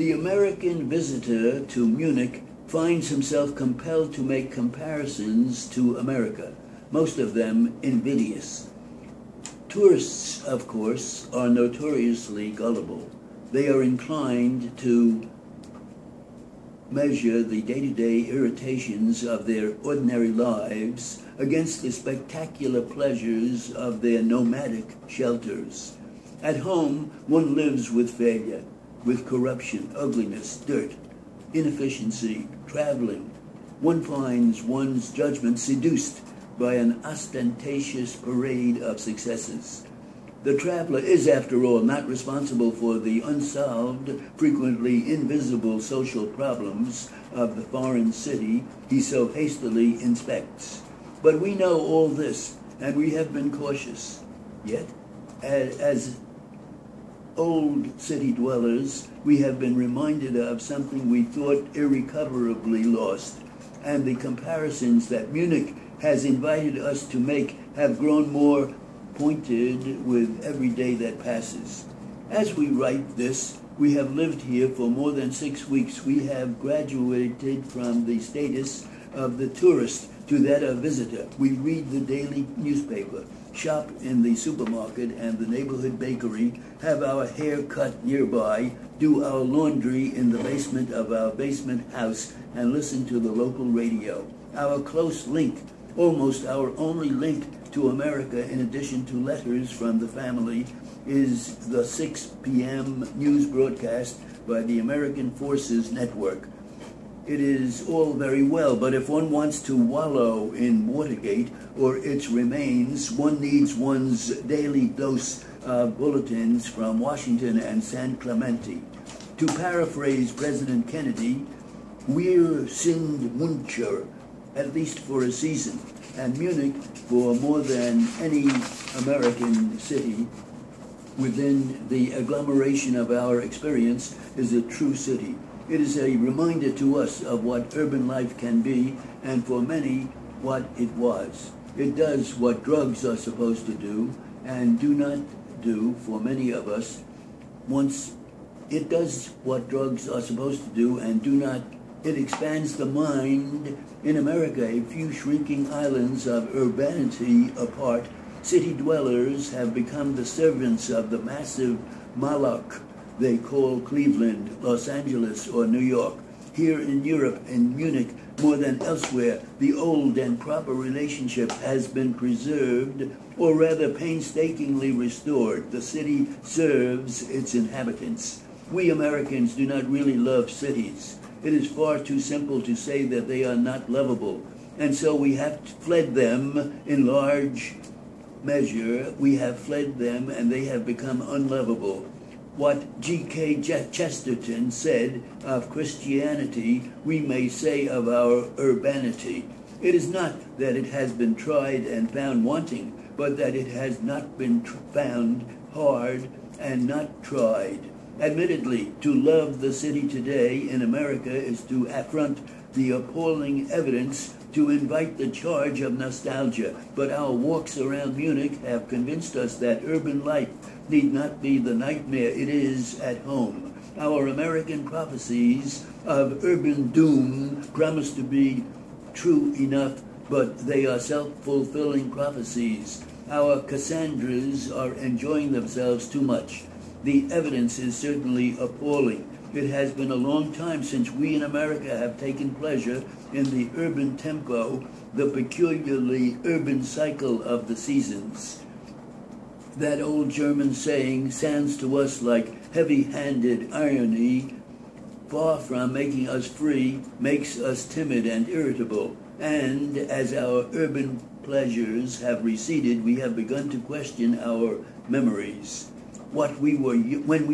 The American visitor to Munich finds himself compelled to make comparisons to America, most of them invidious. Tourists, of course, are notoriously gullible. They are inclined to measure the day-to-day irritations of their ordinary lives against the spectacular pleasures of their nomadic shelters. At home, one lives with failure, with corruption, ugliness, dirt, inefficiency, traveling. One finds one's judgment seduced by an ostentatious parade of successes. The traveler is, after all, not responsible for the unsolved, frequently invisible social problems of the foreign city he so hastily inspects. But we know all this, and we have been cautious. Yet, as old city dwellers, we have been reminded of something we thought irrecoverably lost, and the comparisons that Munich has invited us to make have grown more pointed with every day that passes. As we write this, we have lived here for more than 6 weeks. We have graduated from the status of the tourist to that of visitor. We read the daily newspaper, shop in the supermarket and the neighborhood bakery, have our hair cut nearby, do our laundry in the basement of our basement house, and listen to the local radio. Our close link, almost our only link to America, in addition to letters from the family, is the 6 p.m. news broadcast by the American Forces Network. It is all very well, but if one wants to wallow in Watergate or its remains, one needs one's daily dose of bulletins from Washington and San Clemente. To paraphrase President Kennedy, wir sind Müncher, at least for a season, and Munich, for more than any American city within the agglomeration of our experience, is a true city. It is a reminder to us of what urban life can be, and for many, what it was. It does what drugs are supposed to do, and do not do for many of us. Once it does what drugs are supposed to do, and do not, it expands the mind. In America, a few shrinking islands of urbanity apart, city dwellers have become the servants of the massive Moloch they call Cleveland, Los Angeles, or New York. Here in Europe, in Munich, more than elsewhere, the old and proper relationship has been preserved, or rather painstakingly restored. The city serves its inhabitants. We Americans do not really love cities. It is far too simple to say that they are not lovable, and so we have fled them in large measure. We have fled them, and they have become unlovable. What G.K. Chesterton said of Christianity, we may say of our urbanity. It is not that it has been tried and found wanting, but that it has not been found hard and not tried. Admittedly, to love the city today in America is to affront the appalling evidence, to invite the charge of nostalgia. But our walks around Munich have convinced us that urban life need not be the nightmare it is at home. Our American prophecies of urban doom promise to be true enough, but they are self-fulfilling prophecies. Our Cassandras are enjoying themselves too much. The evidence is certainly appalling. It has been a long time since we in America have taken pleasure in the urban tempo, the peculiarly urban cycle of the seasons. That old German saying sounds to us like heavy-handed irony. Far from making us free, makes us timid and irritable. And as our urban pleasures have receded, we have begun to question our memories. When we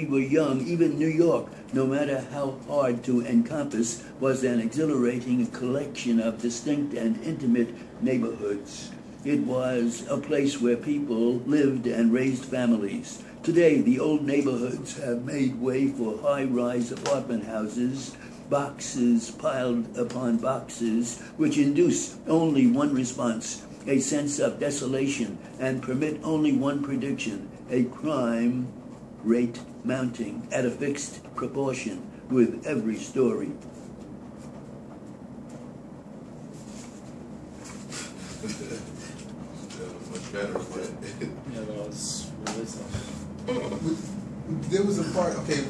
were young, even New York, no matter how hard to encompass, was an exhilarating collection of distinct and intimate neighborhoods. It was a place where people lived and raised families. Today, the old neighborhoods have made way for high-rise apartment houses, boxes piled upon boxes, which induce only one response, a sense of desolation, and permit only one prediction, a crime rate mounting at a fixed proportion. with every story. That was much better, but Yeah, that was really tough. there was a part. Okay.